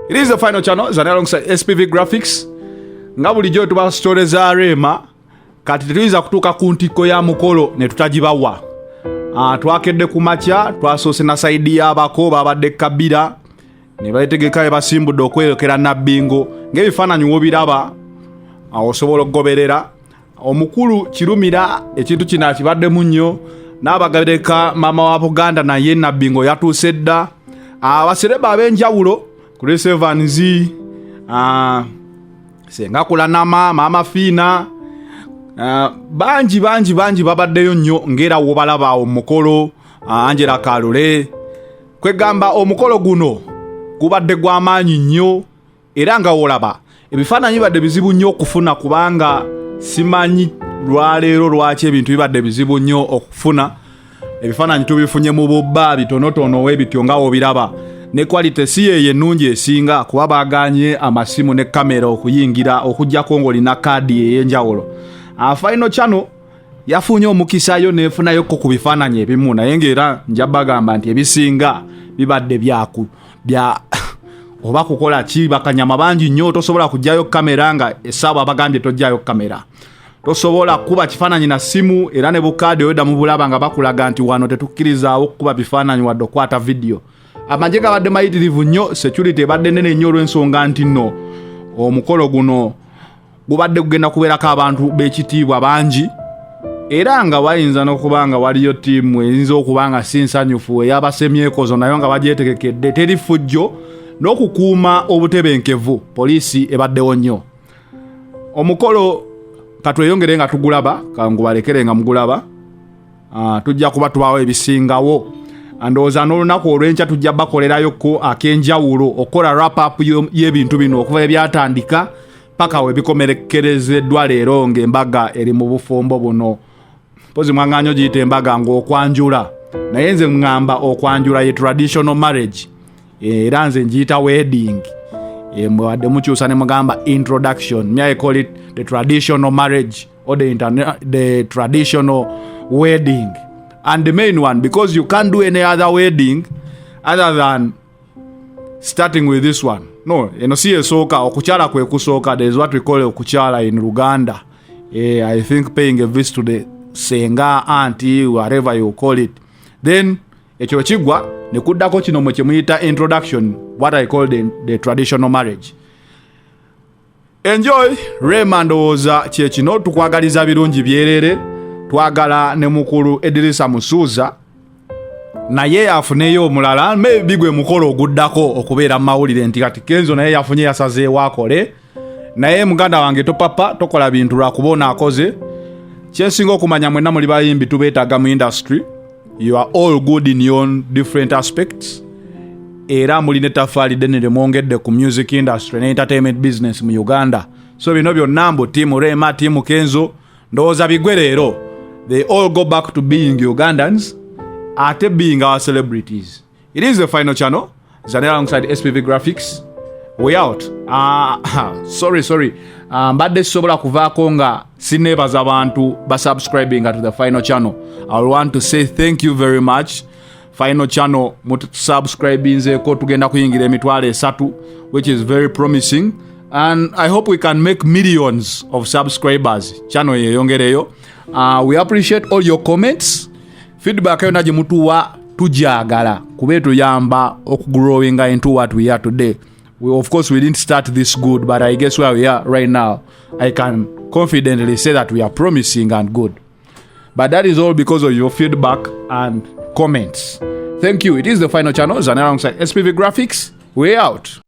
It is the final channel, Zane alongside SPV Graphics. Nga bulijjo tuba stories za Rema, kati tetuyinza kutuuka ku ntikko ya mukolo ne tutagibawa. Twakedde ku makya, twasoose na saidi y'abako babadde Kabira, ne bategeka ebasimbudde okweyokera Nabbingo. Ng'ebifaananyi w'obiraba, osobola okugoberera. Omukulu Kirumira ekintu kino akibaddemu nnyo, n'abagabireka maama wa Buganda naye Nabbingo yatuuse dda. Abasereba ab'enjawulo Chris Evans, Senga Kulanama, Mama Fina, banji babaddeyo nnyo ngera wobalaba omukolo, Angela Kalule. Kwegamba omukolo guno gubadde gw'amaanyi nnyo era nga wolaba ebifaananyi bibadde bizibu nnyo okufuna, kubanga simanyi lwaleero lwaki ebintu bibadde bizibu nnyo okufuna. Ebifaananyi tubifunye mu bubba bitonotono webityo nga wobiraba, ne quality si ye ennungi esinga kuba baaganye amasimu ne kamera okuyingira okujjako ng'olina kaadi ey'enjawulo. Final channel yafunye omukisayo neefunayo ko ku bifaananyi ebimu, naye ng'era nja bagamba nti ebisinga bibadde bya oba kukola ki, bakanyama bangi nnyo, tosobola kujjayo kamera nga essaawa bagambye tojjayo kamera. Tosobola kuba kifaananyi na simu era ne bukaadi oyodda mu bulaba nga bakulaga nti wano tetukkirizaawo okukuba bifaananyi wadde okwata video. Amagye gabadde mayitirivu nnyo, security ebadde nene nnyo olw'ensonga nti nno omukolo guno gubadde gugenda kubeerako abantu b'ekitiibwa bangi, era nga wayinza n'okuba nga waliyo ttiimu eyinza okuba nga si nsanyufu ey'abasemyekozo nayo nga bagyetegekedde, teri ffujjo n'okukuuma obutebenkevu. Poliisi ebaddewo nnyo. Omukolo katweyongere nga tugulaba, kangubalekere nga mugulaba, tujja kuba tubaawo ebisingawo. Ndowooza n'olunaku olw'enkya tujja bakolerayoko ak'enjawulo okukola wrap up y'ebintu bino okuva ebyatandika paka we bikomerekerezeddwa leero ng'embaga eri mu bufumbo buno. Mpozi mwaŋŋaanyo giyita embaga ng'okwanjula, naye nze ŋŋamba okwanjula ye traditional marriage, era nze ngiyita wedding. Mwadde mukyusa ne mugamba introduction. May I call it the traditional marriage or the traditional wedding. And the main one, because you can't do any other wedding other than starting with this one. No, si esooka, okukyala kwe kusooka. There is what we call okukyala in Uganda. I think paying a visit to the senga, auntie, whatever you call it. Then, ekyo kigwa, ne kuddako kino mwe kyemuyita introduction, what I call the traditional marriage. Enjoy. Rema ndowooza kye kino tukwagaliza birungi byerere. Twagala ne mukulu Edirisa Musuuza naye yafuneyo omulala, maybe gwe mukolo oguddako okubeera mawulire nti kati Kenzo naye yafunye yasazeewo akole, naye muganda wange topapa tokola bintu lwakubona akoze. Kyensinga okumanya mwenna muli bayimbi tubeetaaga mu industry. You are all good in your own different aspects, era mulina ettaffaali ddene lye mwongedde ku music industry ne entertainment business mu Uganda. So bino byonna mbu tiimu Rema, tiimu Kenzo, ndowooza bigwe leero. They all go back to being Ugandans, ate being our celebrities. It is the final channel, Zane alongside SPV Graphics. We out. Sorry. Mbadde sobola kuvaako nga sineebaza abantu basubscribing to the final channel. I want to say thank you very much. Final channel mutusubscribinzeeko tugenda kuyingira emitwalo 3, which is very promising. And I hope we can make millions of subscribers. Channel yeyongereyo. We appreciate all your comments. Feedback yonna gye mutuwa tujagala kube tuyamba okugrowing into what we are today. Of course, we didn't start this good, but I guess where we are right now, I can confidently say that we are promising and good. But that is all because of your feedback and comments. Thank you. It is the final channel, Zane alongside SPV Graphics. We out.